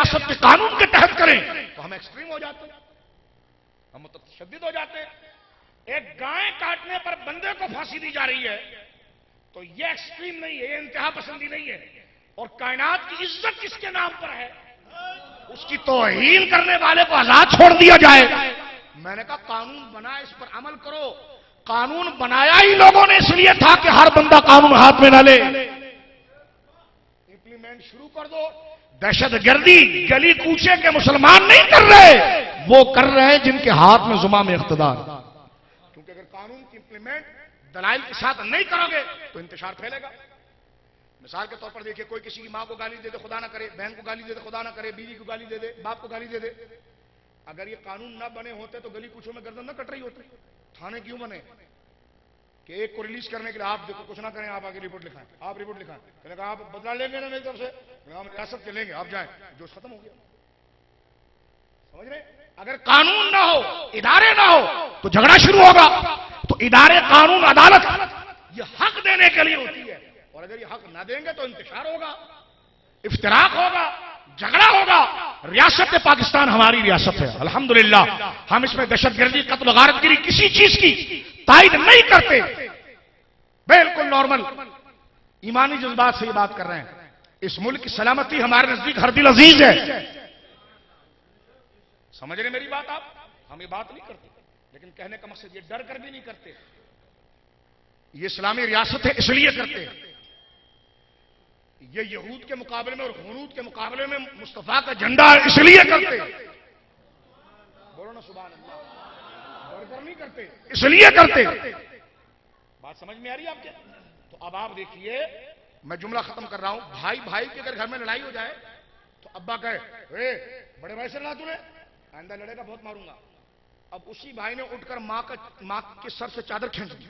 ریاست کے قانون کے تحت کریں تو ہم ایکسٹریم ہو جاتے ہیں، ہم متشدد ہو جاتے ہیں۔ ایک گائے کاٹنے پر بندے کو پھانسی دی جا رہی ہے تو یہ ایکسٹریم نہیں ہے، یہ انتہا پسندی نہیں ہے۔ اور کائنات کی عزت کس کے نام پر ہے؟ اس کی توہین کرنے والے کو آزاد چھوڑ دیا جائے۔ میں نے کہا قانون بنا، اس پر عمل کرو۔ قانون بنایا ہی لوگوں نے اس لیے تھا کہ ہر بندہ قانون ہاتھ میں نہ لے، امپلیمنٹ شروع کر دو۔ دہشت گردی گلی کوچے کے مسلمان نہیں کر رہے، وہ کر رہے ہیں جن کے ہاتھ میں زمام اقتدار۔ کیونکہ اگر قانون کی امپلیمنٹ دلائل کے ساتھ نہیں کرو گے تو انتشار پھیلے گا۔ مثال کے طور پر دیکھیے، کوئی کسی کی ماں کو گالی دے دے، خدا نہ کرے، بہن کو گالی دے دے، خدا نہ کرے، بیوی کو گالی دے دے، باپ کو گالی دے دے۔ اگر یہ قانون نہ بنے ہوتے تو گلی کوچوں میں گردن نہ کٹ رہی ہوتی۔ تھانے کیوں بنے کہ ایک کو ریلیز کرنے کے لیے آپ دیکھو کچھ نہ کریں، آپ آگے رپورٹ لکھائیں، آپ رپورٹ لکھائیں، میں نے کہا آپ بدلا لیں گے نا میری طرف سے، ہم ریاست کے لیں گے، آپ جائیں، جو ختم ہو گیا۔ سمجھ رہے؟ اگر قانون نہ ہو، ادارے نہ ہو تو جھگڑا شروع ہوگا۔ تو ادارے، قانون، عدالت یہ حق دینے کے لیے ہوتی ہے، اور اگر یہ حق نہ دیں گے تو انتشار ہوگا، افتراق ہوگا، جھگڑا ہوگا۔ ریاست پاکستان ہماری ریاست ہے، الحمدللہ ہم اس میں دہشت گردی، قتل و غارت گری کسی چیز کی تائید نہیں کرتے، بالکل نارمل ایمانی جذبات سے یہ بات کر رہے ہیں۔ اس ملک کی سلامتی ہمارے نزدیک ہر دل عزیز ہے۔ سمجھ رہے میری بات آپ؟ ہم یہ بات نہیں کرتے، لیکن کہنے کا مقصد یہ ڈر کر بھی نہیں کرتے، یہ اسلامی ریاست ہے اس لیے کرتے ہیں۔ یہ یہود کے مقابلے میں اور غنود کے مقابلے میں مصطفیٰ کا جھنڈا ہے اس لیے کرتے ہیں۔ بولو نا سبحان اللہ، ڈر کر نہیں کرتے، اس لیے کرتے۔ بات سمجھ میں آ رہی ہے آپ کے؟ تو اب آپ دیکھیے، میں جملہ ختم کر رہا ہوں۔ بھائی بھائی کے اگر گھر میں لڑائی ہو جائے تو ابا کہے اے بڑے بھائی سے لڑا تو نے، آئندہ لڑے گا بہت ماروں گا۔ اب اسی بھائی نے اٹھ کر ماں کے سر سے چادر کھینچ دی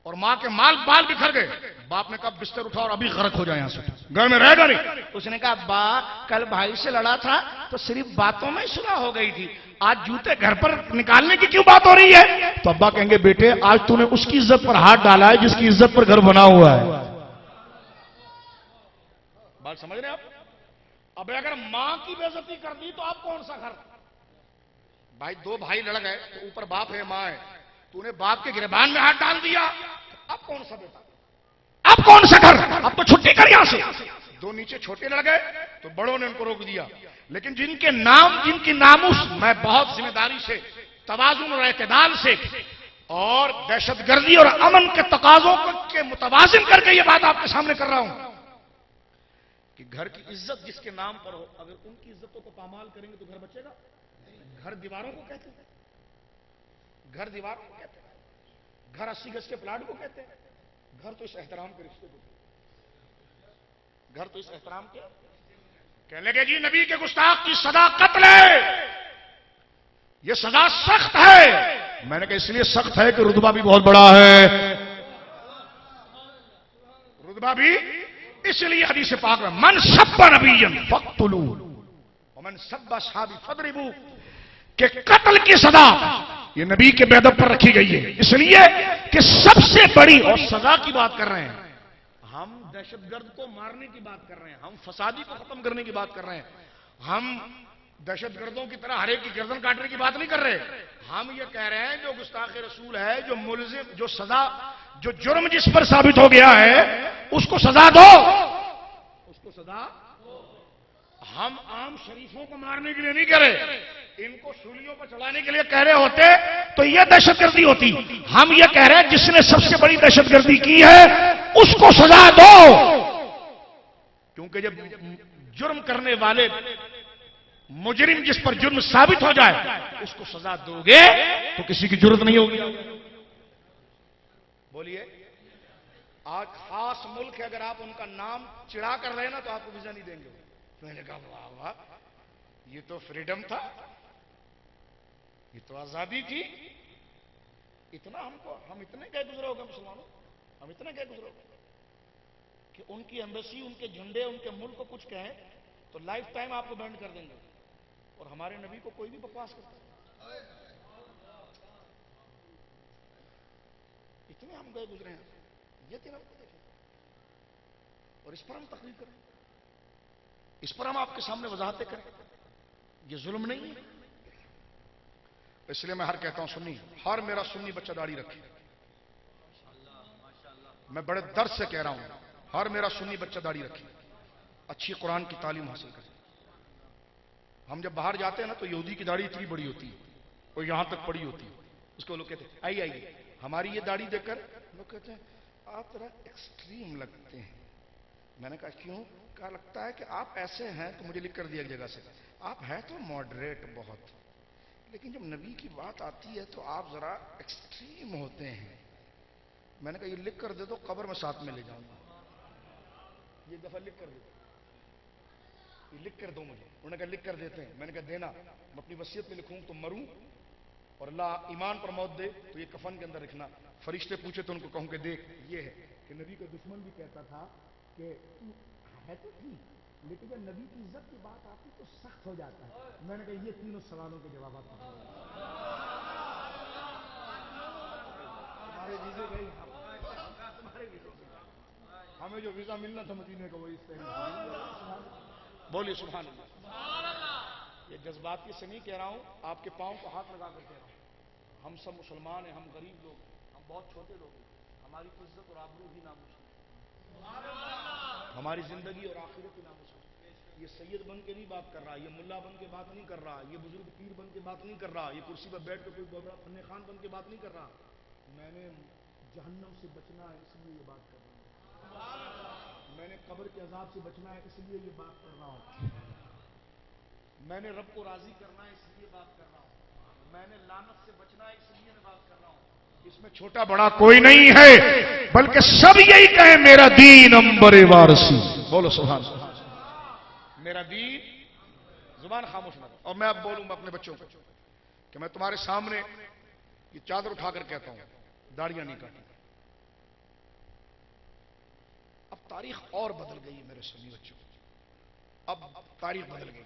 اور ماں کے مال بال بکھر گئے، باپ نے کہا بستر اٹھا اور ابھی غرق ہو جائے یہاں سے، گھر میں رہے گا نہیں۔ اس نے کہا ابا کل بھائی سے لڑا تھا تو صرف باتوں میں صلح ہو گئی تھی، آج جوتے گھر پر نکالنے کی کیوں بات ہو رہی ہے؟ تو ابا کہیں گے بیٹے آج تو نے اس کی عزت پر ہاتھ ڈالا ہے جس کی عزت پر گھر بنا ہوا ہے۔ بات سمجھ رہے ہیں آپ؟ اب اگر ماں کی بے عزتی کر دی تو آپ کون سا گھر؟ بھائی دو بھائی لڑ گئے تو اوپر باپ ہے ماں ہے، تو نے باپ کے گریبان میں ہاتھ ڈال دیا، اب کون سا بیٹا؟ اب کون سا گھر؟ اب تو چھٹی کر یہاں سے۔ دو نیچے چھوٹے لڑ گئے تو بڑوں نے ان کو روک دیا، لیکن جن کے نام، جن کی ناموس، میں بہت ذمہ داری سے، توازن اور اعتدال سے اور دہشت گردی اور امن کے تقاضوں کے متوازن کر کے یہ بات آپ کے سامنے کر رہا ہوں کہ گھر کی عزت جس کے نام پر ہو، اگر ان کی عزتوں کو پامال کریں گے تو گھر بچے گا؟ گھر دیواروں کو کہتے ہیں، گھر دیواروں کو کہتے ہیں، گھر 80 گز کے پلاٹ کو کہتے ہیں، گھر تو اس احترام کے رشتے کو، گھر تو اس احترام کے۔ کہنے لگے جی نبی کے گستاخ کی سزا قتل ہے، یہ سزا سخت ہے۔ میں نے کہا اس لیے سخت ہے کہ رتبہ بھی بہت بڑا ہے، رتبہ بھی اس لیے حدیث پاک میں من سب نبیا فاقتلوہ ومن سب اصحابی فاضربوہ، کہ قتل کی سزا یہ نبی کے بیدب پر رکھی گئی ہے، اس لیے کہ سب سے بڑی، اور سزا کی بات کر رہے ہیں ہم، دہشت گرد کو مارنے کی بات کر رہے ہیں ہم، فسادی کو ختم کرنے کی بات کر رہے ہیں ہم، دہشت گردوں کی طرح ہر ایک کی گردن کاٹنے کی بات نہیں کر رہے۔ ہم یہ کہہ رہے ہیں جو گستاخ رسول ہے، جو ملزم، جو سزا، جو جرم جس پر ثابت ہو گیا ہے اس کو سزا دو، اس کو سزا۔ ہم عام شریفوں کو مارنے کے لیے نہیں کہہ رہے، ان کو سولیوں پر چڑھانے کے لیے کہہ رہے ہوتے تو یہ دہشت گردی ہوتی۔ ہم یہ کہہ رہے ہیں جس نے سب سے بڑی دہشت گردی کی ہے اس کو سزا دو، کیونکہ جب جرم کرنے والے مجرم جس پر جرم ثابت ہو جائے اس کو سزا دو گے تو کسی کی ضرورت نہیں ہوگی۔ بولیے، آج خاص ملک ہے، اگر آپ ان کا نام چڑھا کر رہے نا تو آپ کو ویزا نہیں دیں گے۔ میں نے کہا واہ واہ، یہ تو فریڈم تھا، یہ تو آزادی تھی، اتنا ہم اتنے گئے گزرے ہو گئے مسلمانوں، ہم اتنے گئے گزرے ہو گئے کہ ان کی ایمبیسی، ان کے جھنڈے، ان کے ملک کو کچھ کہیں تو لائف ٹائم آپ کو بینڈ کر دیں گے، اور ہمارے نبی کو کوئی بھی بکواس کرتا ہے۔ اتنے ہم گئے گزرے ہیں، یہ تین ہم کو دیکھیں اور اس پر ہم تقریر کریں، اس پر ہم آپ کے سامنے وضاحتیں کریں، یہ ظلم نہیں ہے؟ اس لیے میں ہر کہتا ہوں سنی، ہر میرا سنی بچہ داڑھی رکھے، میں بڑے درد سے کہہ رہا ہوں، ہر میرا سنی بچہ داڑھی رکھے، اچھی قرآن کی تعلیم حاصل کرے۔ ہم جب باہر جاتے ہیں نا تو یہودی کی داڑھی اتنی بڑی ہوتی ہے، وہ یہاں تک پڑی ہوتی ہے، اس کو لوگ کہتے ہیں آئیے آئیے، ہماری یہ داڑھی دیکھ کر لوگ کہتے ہیں آپ ذرا ایکسٹریم لگتے ہیں۔ میں نے کہا کیوں؟ کہا لگتا ہے کہ آپ ایسے ہیں، تو مجھے لکھ کر دیا ایک جگہ سے، آپ ہیں تو ماڈریٹ بہت، لیکن جب نبی کی بات آتی ہے تو آپ ذرا ایکسٹریم ہوتے ہیں۔ میں نے کہا یہ لکھ کر دے دو، قبر میں ساتھ میں لے جاؤں گا، یہ دفعہ لکھ کر دے دو، یہ لکھ کر دو مجھے۔ انہوں نے کہا لکھ کر دیتے ہیں۔ میں نے کہا دینا، میں اپنی وصیت میں لکھوں تو مروں اور اللہ ایمان پر موت دے تو یہ کفن کے اندر رکھنا، فرشتے پوچھے تو ان کو کہوں کہ دیکھ یہ ہے کہ نبی کا دشمن بھی کہتا تھا کہ تو ہے تو ٹھیک، لیکن جب نبی کی عزت کی بات آتی تو سخت ہو جاتا ہے۔ میں نے کہا یہ تینوں سوالوں کے جوابات تمہارے ویزے گئے، ہمیں جو ویزا ملنا تھا مدینے کا وہ اس طرح۔ بولیے سبحان اللہ۔ یہ جذباتی سے نہیں کہہ رہا ہوں، آپ کے پاؤں کو ہاتھ لگا کر کہہ رہا ہوں، ہم سب مسلمان ہیں، ہم غریب لوگ ہیں، ہم بہت چھوٹے لوگ ہیں، ہماری عزت اور آبرو ہی ناموس ہے، ہماری زندگی اور آخرت ہی ناموس ہے۔ یہ سید بن کے نہیں بات کر رہا، یہ ملا بن کے بات نہیں کر رہا، یہ بزرگ پیر بن کے بات نہیں کر رہا، یہ کرسی پر بیٹھ کے کوئی بڑا فن خان بن کے بات نہیں کر رہا۔ میں نے جہنم سے بچنا ہے اس لیے یہ بات کر رہا ہوں، میں نے قبر کے عذاب سے بچنا ہے اس لیے یہ بات کر رہا ہوں، میں نے رب کو راضی کرنا ہے اس لیے بات کر رہا ہوں، میں نے لعنت سے بچنا ہے اس لیے میں بات کر رہا ہوں۔ اس میں چھوٹا بڑا کوئی نہیں ہے، بلکہ سب یہی کہیں میرا دین امبر وارسی۔ بولو سبحان اللہ۔ میرا دین، زبان خاموش نہ کرو۔ اور میں اب بولوں گا اپنے بچوں کو کہ میں تمہارے سامنے یہ چادر اٹھا کر کہتا ہوں داڑیاں نہیں کاٹیں۔ اب تاریخ اور بدل گئی ہے میرے سنی بچوں، اب تاریخ بدل گئی،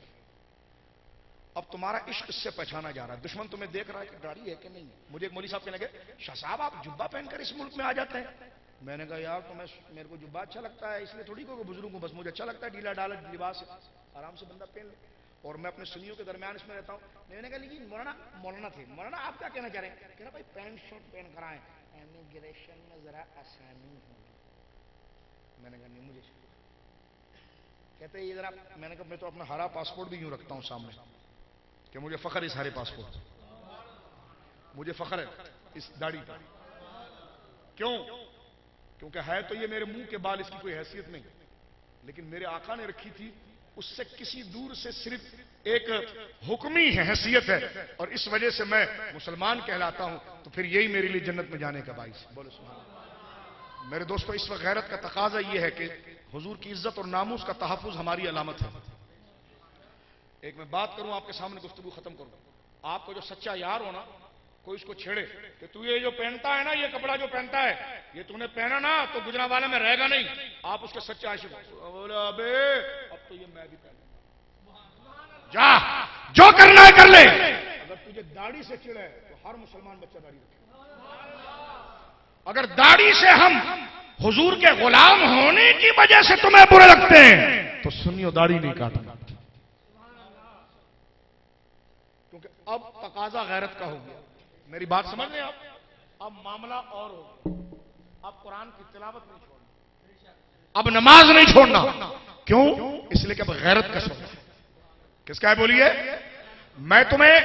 اب تمہارا عشق اس سے پہچانا جا رہا ہے۔ دشمن تمہیں دیکھ رہا ہے کہ داڑھی ہے کہ نہیں ہے۔ مجھے ایک مولوی صاحب کہنے لگے شاہ صاحب آپ جبہ پہن کر اس ملک میں آ جاتے ہیں۔ میں نے کہا یار تو میرے کو جبہ اچھا لگتا ہے اس لیے تھوڑی کوئی بزرگ ہوں، بس مجھے اچھا لگتا ہے ڈھیلا ڈالا لباس آرام سے بندہ پہن لے، اور میں اپنے سنیوں کے درمیان اس میں رہتا ہوں۔ میں نے کہا لیکن مولانا تھے، مولانا آپ کیا کہنا چاہ رہے ہیں؟ کہنا بھائی پینٹ شرٹ پہن کر آئیں، امیگریشن میں ذرا آسانی ہوگی۔ میں نے کہا نہیں مجھے کہتے یہ ذرا، میں نے کہا میں تو اپنا ہرا پاسپورٹ بھی یوں رکھتا ہوں سامنے کہ مجھے فخر اس ہرے پاسپورٹ، مجھے فخر ہے اس داڑھی پر۔ کیوں؟ کیونکہ ہے تو یہ میرے منہ کے بال، اس کی کوئی حیثیت نہیں، لیکن میرے آقا نے رکھی تھی، اس سے کسی دور سے صرف ایک حکمی حیثیت ہے، اور اس وجہ سے میں مسلمان کہلاتا ہوں، تو پھر یہی میرے لیے جنت میں جانے کا باعث۔ بولو سبحان اللہ۔ میرے دوستو اس وقت غیرت کا تقاضا یہ ہے کہ حضور کی عزت اور ناموس کا تحفظ ہماری علامت ہے۔ ایک میں بات کروں آپ کے سامنے، گفتگو ختم کروں۔ آپ کو جو سچا یار ہونا، کوئی اس کو چھیڑے کہ تو یہ جو پہنتا ہے نا، یہ کپڑا جو پہنتا ہے، یہ تو نے پہنا نا تو گجرانوالے میں رہے گا نہیں، آپ اس کے سچے عاشق ہو۔ بولے ابے اب تو یہ میں بھی پہنوں، جا جو کرنا ہے کر لے۔ اگر تجھے داڑھی سے چڑھے تو ہر مسلمان بچہ داڑھی رکھے۔ اگر داڑھی سے ہم حضور کے غلام ہونے کی وجہ سے تمہیں برے لگتے ہیں تو سنیو داڑھی نہیں کاٹنا، کیونکہ اب تقاضا غیرت کا ہو گیا۔ میری بات سمجھ رہے ہیں آپ؟ اب معاملہ اور ہو، اب قرآن کی تلاوت نہیں چھوڑنا، اب نماز نہیں چھوڑنا۔ کیوں؟ اس لیے کہ اب غیرت کا سودا ہے۔ کس کا ہے بولیے؟ میں تمہیں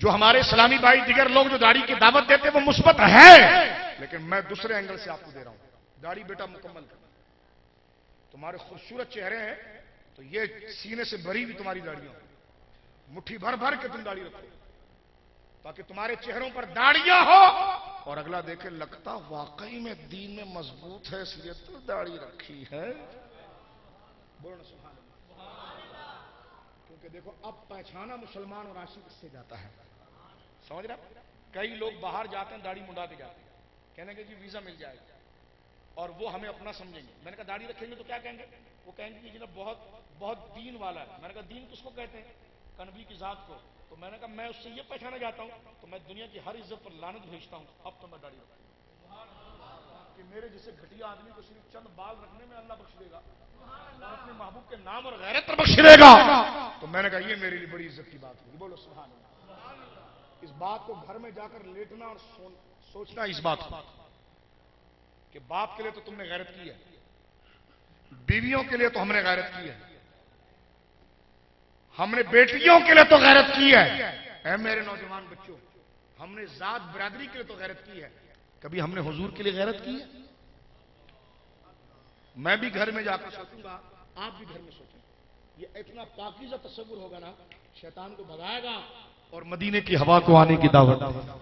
جو ہمارے اسلامی بھائی دیگر لوگ جو داڑھی کی دعوت دیتے وہ مثبت ہے، لیکن میں دوسرے اینگل سے آپ کو دے رہا ہوں، داڑھی بیٹا مکمل کرنا۔ تمہارے خوبصورت چہرے ہیں تو یہ سینے سے بھری بھی تمہاری داڑیاں ہوں، مٹھی بھر بھر کے تم داڑھی رکھو تاکہ تمہارے چہروں پر داڑیاں ہو اور اگلا دیکھے لگتا واقعی میں دین میں مضبوط ہے، اس لیے تو داڑھی رکھی ہے۔ بولنا سبحان اللہ۔ کیونکہ دیکھو اب پہچانا مسلمان اور عاشق اس سے جاتا ہے، سمجھ رہا؟ کئی لوگ باہر جاتے ہیں داڑھی منڈا کے جاتے ہیں، کہنے کہ جی ویزا مل جائے گا اور وہ ہمیں اپنا سمجھیں گے۔ میں نے کہا داڑھی رکھیں گے تو کیا کہیں گے؟ وہ کہیں گے کہ جناب بہت بہت دین والا ہے۔ میں نے کہا دین کس کو کہتے ہیں؟ کنبی کی ذات کو۔ تو میں نے کہا میں اس سے یہ پہچانا جاتا ہوں تو میں دنیا کی ہر عزت پر لعنت بھیجتا ہوں، اب تو میں داڑھی رکھوں۔ کہ میرے جیسے گھٹیا آدمی کو صرف چند بال رکھنے میں اللہ بخش دے گا اور اپنے محبوب کے نام اور غیرت پر بخش دے گا. تو میں نے کہا یہ میرے لیے بڑی عزت کی بات ہوگی. بولو سبحان اللہ. اس بات کو گھر میں جا کر لیٹنا اور سوچنا اس بات کو کہ باپ کے لیے تو تم نے غیرت کی ہے, بیویوں کے لیے تو ہم نے غیرت کی ہے, ہم نے بیٹیوں کے لیے تو غیرت کی ہے. اے میرے نوجوان بچوں, ہم نے ذات برادری کے لیے تو غیرت کی ہے, کبھی ہم نے حضور کے لیے غیرت کی ہے؟ میں بھی گھر میں جا کر سوچوں گا, آپ بھی گھر میں سوچیں. یہ اتنا پاکیزہ تصور ہوگا نا, شیطان کو بھگائے گا اور مدینے کی ہوا کو آنے کی دعوت دے گا.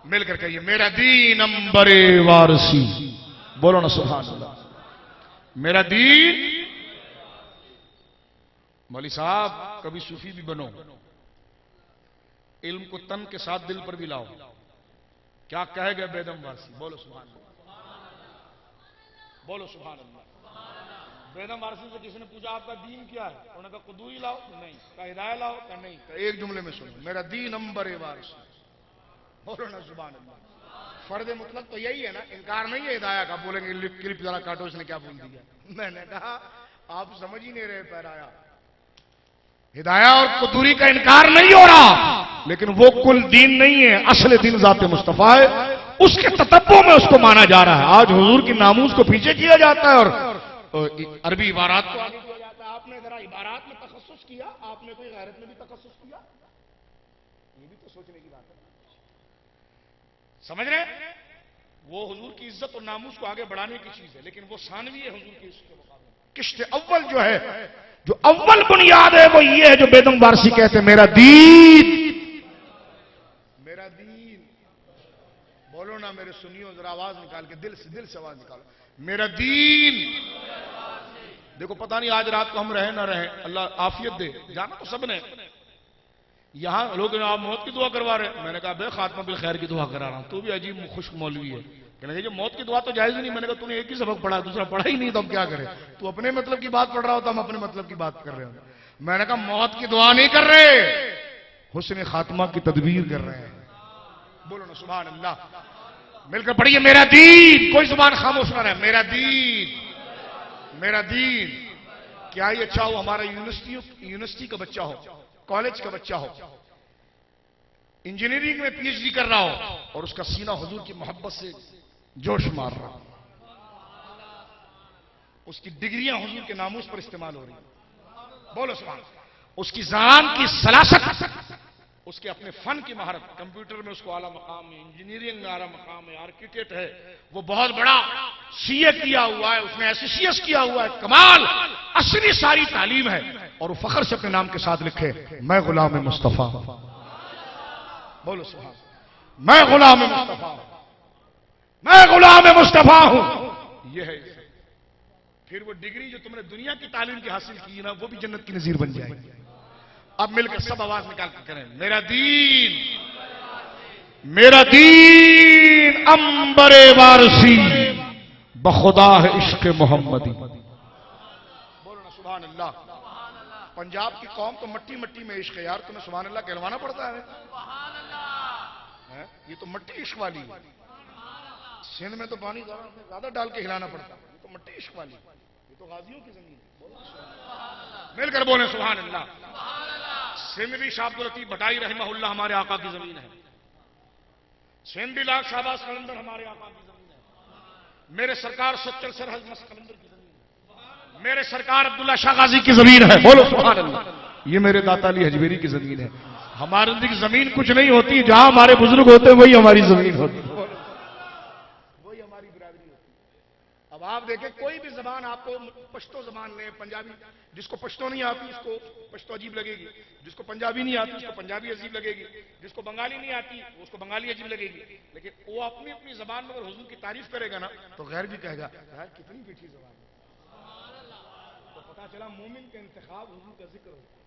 مل کر کہیے میرا دین امبر وارسی. بولو نا سبحان اللہ. میرا دین. مولوی صاحب کبھی صوفی بھی بنو, علم کو تن کے ساتھ دل پر بھی لاؤ. کیا کہے گا بیدم وارسی؟ بولو سبحان اللہ. بولو سبحان اللہ. بیدم وارسی سے کسی نے پوچھا آپ کا دین کیا ہے؟ انہوں نے کہا قدوئی لاؤ, نہیں. کہا ہدایہ لاؤ, کہا نہیں. کہا ایک جملے میں سنو, میرا دین امبر وارسی. بولو نا سبحان اللہ. فرد مطلق تو یہی ہے نا, انکار نہیں ہے ہدایہ کا. بولیں گے کلپ ذرا کاٹو, اس نے کیا بول دیا. میں نے کہا آپ سمجھ ہی نہیں رہے پیرایا. ہدایہ اور قدوری کا انکار نہیں ہو رہا, لیکن وہ کل دین نہیں ہے, اصل دین ذات مصطفیٰ ہے. اس کے تتبع میں اس کو مانا جا رہا ہے. آج حضور کی ناموس کو پیچھے کیا جاتا ہے اور عربی عبارات کو آگے کیا جاتا ہے. آپ نے ذرا عبارات میں تخصص کیا, آپ نے کوئی غیرت میں بھی تخصص کیا؟ یہ بھی تو سوچنے کی بات ہے. سمجھ رہے؟ وہ حضور کی عزت اور ناموس کو آگے بڑھانے کی چیز ہے, لیکن وہ ثانوی ہے حضور کی عزت کے مقابلے. قسط اول جو ہے, جو اول بنیاد ہے, وہ یہ ہے جو بیدم وارسی کہتے ہیں میرا دین. میرا دین. بولو نا میرے سنیو, ذرا آواز نکال کے دل سے آواز نکالو. میرا دین. دیکھو پتہ نہیں آج رات کو ہم رہیں نہ رہیں, اللہ عافیت دے. جانا تو سب نے. یہاں لوگ آپ موت کی دعا کروا رہے ہیں. میں نے کہا بے خاتمہ بالخیر کی دعا کرا رہا ہوں. تو بھی عجیب خشک مولوی ہے. کہنے لگے جو موت کی دعا تو جائز ہی نہیں. میں نے کہا تو نے ایک ہی سبق پڑھا, دوسرا پڑھا ہی نہیں, تو ہم کیا کریں؟ تو اپنے مطلب کی بات پڑھ رہا ہوتا, ہم اپنے مطلب کی بات کر رہے ہیں. میں نے کہا موت کی دعا نہیں کر رہے, حسن خاتمہ کی تدبیر کر رہے ہیں. بولو نا سبحان اللہ. مل کر پڑھیے میرا دین. کوئی زبان خاموش نہ رہے. میرا دین. میرا دین. کیا ہی اچھا ہو ہمارا یونیورسٹی کا بچہ ہو, کالج کا بچہ ہو, انجینئرنگ میں پی ایچ ڈی کر رہا ہو, اور اس کا سینہ حضور کی محبت سے جوش مار رہا, اس کی ڈگریاں حضور کے ناموس پر استعمال ہو رہی. بولو سبحان. اس کی زبان کی سلاست, اس کے اپنے فن کی مہارت, کمپیوٹر میں اس کو اعلیٰ مقام ہے, انجینئرنگ میں اعلیٰ مقام ہے, آرکیٹیکٹ ہے, وہ بہت بڑا سی اے کیا ہوا ہے, اس نے ایس سی ایس کیا ہوا ہے. کمال اصلی ساری تعلیم ہے, اور وہ فخر سے اپنے نام کے ساتھ لکھے میں غلام مصطفیٰ. بولو سبحان. میں غلام مصطفیٰ, میں غلام مصطفیٰ ہوں. یہ ہے. پھر وہ ڈگری جو تم نے دنیا کی تعلیم کی حاصل کی نا, وہ بھی جنت کی نظیر بن جائے گی. اب مل کر سب آواز نکال کے کریں میرا دین. میرا دین امبر وارسی بخدا ہے عشق محمدی. بولو نا سبحان اللہ. پنجاب کی قوم تو مٹی مٹی میں عشق ہے یار, تمہیں سبحان اللہ کہلوانا پڑتا ہے. یہ تو مٹی عشق والی ہے. سندھ میں تو پانی زیادہ ڈال کے ہلانا پڑتا ہے, یہ تو مٹی عشق والی ہے. یہ تو غازیوں کی زمین ہے. مل کر بولیں سبحان اللہ. سندھ بھی شاہ عبداللطیف بھٹائی رحمہ اللہ ہمارے آقا کی زمین ہے. سندھ بھی لاکھ شہباز قلندر ہمارے آقا کی زمین ہے. میرے سرکار سچل سرحد مس قلندر کی زمین ہے. میرے سرکار عبداللہ شاہ غازی کی زمین ہے. بولو سبحان اللہ. یہ میرے داتا علی حجویری کی زمین ہے. ہمارے اندر زمین کچھ نہیں ہوتی, جہاں ہمارے بزرگ ہوتے ہیں وہی ہماری زمین ہوتی ہے, وہی ہماری برادری ہوتی ہے. اب آپ دیکھیں کوئی بھی زبان, آپ کو پشتو زبان لیں, پنجابی, جس کو پشتو نہیں آتی اس کو پشتو عجیب لگے گی, جس کو پنجابی نہیں آتی اس کو پنجابی عجیب لگے گی, جس کو بنگالی نہیں آتی اس کو بنگالی عجیب لگے گی. لیکن وہ اپنی اپنی زبان میں اگر حضور کی تعریف کرے گا نا, تو غیر بھی کہے گا یار کتنی میٹھی زبان ہے. تو پتا چلا مومن کا انتخاب حضور کا ذکر ہوتا ہے,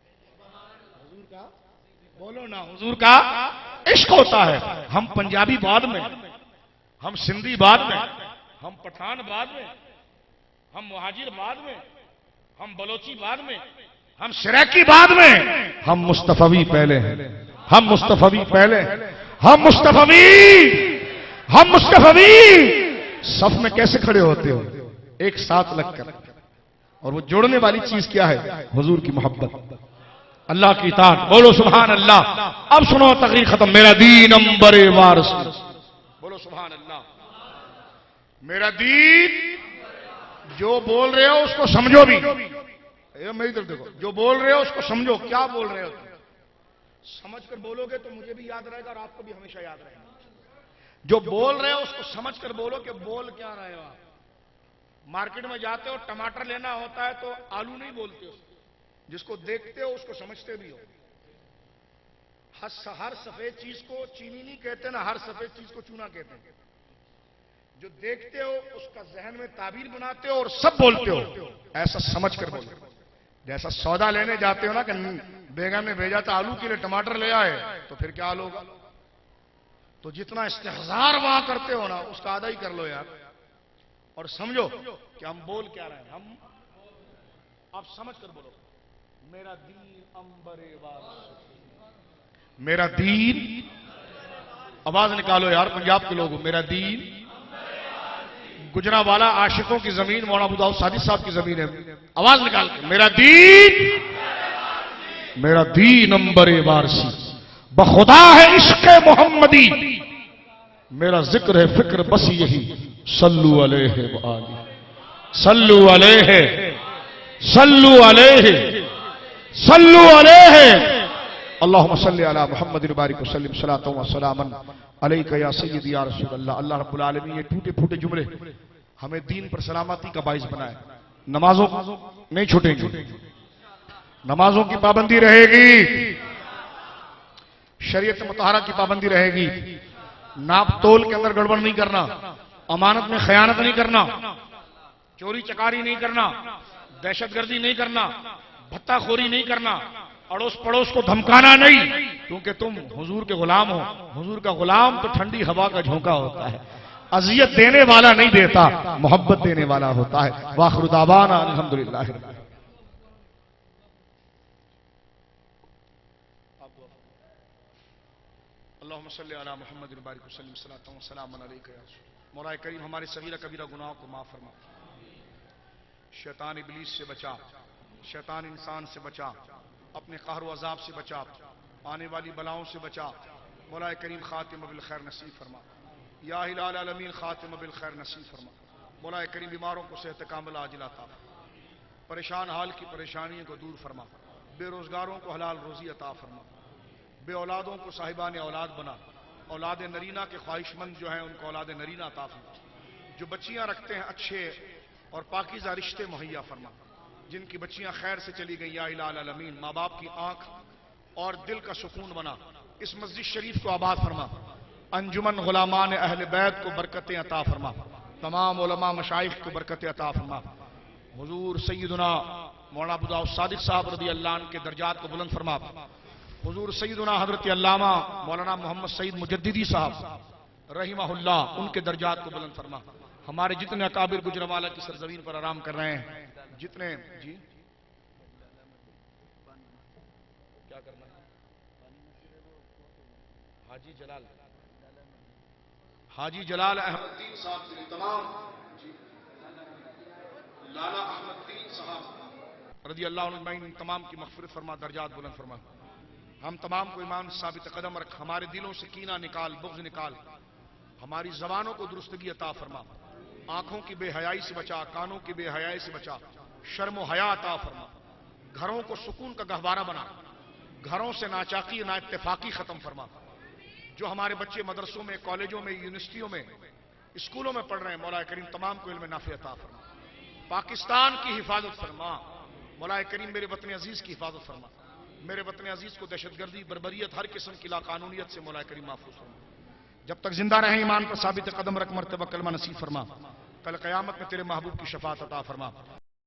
حضور کا, بولو نا, حضور کا عشق ہوتا ہے. ہم پنجابی بعد میں, ہم سندھی بعد میں, ہم پٹھان بعد میں, ہم مہاجر بعد میں, ہم بلوچی بعد میں, ہم سریکی بعد میں, ہم مصطفی پہلے ہیں. ہم مصطفی پہلے ہیں. ہم مصطفی صف میں کیسے کھڑے ہوتے ہو؟ ایک ساتھ لگ کر. اور وہ جوڑنے والی چیز کیا ہے؟ حضور کی محبت، اللہ کی اطاعت. بولو سبحان اللہ. اب سنو تقریر ختم. میرا دین امبر وارث. بولو سبحان اللہ. میرا دین. جو بول رہے ہو اس کو سمجھو بھی. میری طرف دیکھو. جو بول رہے ہو اس کو سمجھو. کیا بول رہے ہو؟ سمجھ کر بولو گے تو مجھے بھی یاد رہے گا اور آپ کو بھی ہمیشہ یاد رہے گا. جو بول رہے ہو اس کو سمجھ کر بولو کہ بول کیا رہے ہو آپ. مارکیٹ میں جاتے ہو ٹماٹر لینا ہوتا ہے تو آلو نہیں بولتے ہو. جس کو دیکھتے ہو اس کو سمجھتے بھی ہو. ہر سفید چیز کو چینی نہیں کہتے نا، ہر سفید چیز کو چونا کہتے ہیں. جو دیکھتے ہو اس کا ذہن میں تعبیر بناتے ہو اور سب بولتے ہو. ایسا سمجھ کر بولتے ہو. جیسا سودا لینے جاتے ہو نا کہ بیگم نے بھیجا تھا آلو کے لیے ٹماٹر لے آئے تو پھر کیا حال ہوگا. تو جتنا استحضار وہاں کرتے ہو نا اس کا آدھا ہی کر لو یار. اور سمجھو کہ ہم بول کیا رہے ہیں. ہم آپ سمجھ کر بولو. میرا دین امبر وارث. میرا دین. آواز نکالو یار پنجاب کے لوگوں. میرا دین. گجرانوالا عاشقوں کی زمین مولانا ابو داؤد صادق صاحب کی زمین ہے. آواز نکال کے. میرا دین. میرا دین امبر وارثی. بخدا ہے عشق محمدی. میرا ذکر ہے فکر بس یہی. صلو علیہ وآلہ. صلو علیہ. صلو علیہ. صلو علیہ. اللہم صلی علی محمد وبارک وسلم صلاۃ و سلاما علیک یا سیدی یا رسول اللہ. اللہ رب العالمین یہ ٹوٹے پھوٹے جملے ہمیں دین پر سلامتی کا باعث بنائے. نمازوں نہیں چھوٹیں گی. نمازوں کی پابندی رہے گی. شریعت مطہرہ کی پابندی رہے گی. ناپ تول کے اندر گڑبڑ نہیں کرنا. امانت میں خیانت نہیں کرنا. چوری چکاری نہیں کرنا. دہشت گردی نہیں کرنا. بھتہ خوری نہیں کرنا. اڑوس پڑوس کو دھمکانا نہیں. کیونکہ تم حضور کے غلام ہو. حضور کا غلام تو ٹھنڈی ہوا کا جھونکا ہوتا ہے. اذیت دینے والا نہیں دیتا، محبت دینے والا ہوتا ہے. وآخر دعوانا الحمدللہ. اللہم صلی علی محمد وبارک وسلم صلاۃ و سلام علیک یا رسول. مولا کریم ہمارے صغیرہ کبیرہ گناہوں کو معاف فرما. شیطان ابلیس سے بچا. شیطان انسان سے بچا. اپنے قہر و عذاب سے بچا. آنے والی بلاؤں سے بچا. مولا کریم خاتم بالخیر نصیب فرما. یا الہ العالمین خاتم بالخیر نصیب فرما. مولا کریم بیماروں کو صحت کاملہ عاجلہ عطا فرما. پریشان حال کی پریشانیوں کو دور فرما. بے روزگاروں کو حلال روزی عطا فرما. بے اولادوں کو صاحبان اولاد بنا. اولاد نرینہ کے خواہش مند جو ہیں ان کو اولاد نرینہ عطا فرما. جو بچیاں رکھتے ہیں اچھے اور پاکیزہ رشتے مہیا فرما. جن کی بچیاں خیر سے چلی گئی یا الہ العالمین ماں باپ کی آنکھ اور دل کا سکون بنا. اس مسجد شریف کو آباد فرما. انجمن غلامان اہل بیت کو برکتیں عطا فرما. تمام علماء مشائخ کو برکتیں عطا فرما. حضور سیدنا مولانا ابو داؤد صادق صاحب رضی اللہ عنہ کے درجات کو بلند فرما. حضور سیدنا حضرت علامہ مولانا محمد سعید مجددی صاحب رحمہ اللہ ان کے درجات کو بلند فرما. ہمارے جتنے اکابر گجرانوالا کی سرزمین پر آرام کر رہے ہیں جتنے جی کیا کرنا ہے حاجی جلال احمد دین صاحب کے تمام لالا احمد دین صاحب رضی اللہ عنہ اجمعین تمام کی مغفرت فرما. درجات بلند فرما. ہم تمام کو ایمان ثابت قدم رکھ. ہمارے دلوں سے کینہ نکال، بغض نکال. ہماری زبانوں کو درستگی عطا فرما. آنکھوں کی بے حیائی سے بچا. کانوں کی بے حیائی سے بچا. شرم و حیا عطا فرما. گھروں کو سکون کا گہوارہ بنا. گھروں سے ناچاقی نا اتفاقی ختم فرما. جو ہمارے بچے مدرسوں میں، کالجوں میں، یونیورسٹیوں میں، اسکولوں میں پڑھ رہے ہیں مولا کریم تمام کو علم نافع عطا فرما. پاکستان کی حفاظت فرما. مولا کریم میرے وطن عزیز کی حفاظت فرما. میرے وطن عزیز کو دہشت گردی، بربریت، ہر قسم کی لاقانونیت سے مولا کریم محفوظ فرما. جب تک زندہ رہیں ایمان پر ثابت قدم رکھ. مرتبہ کلمہ نصیب فرما. کل قیامت میں تیرے محبوب کی شفاعت عطا فرما.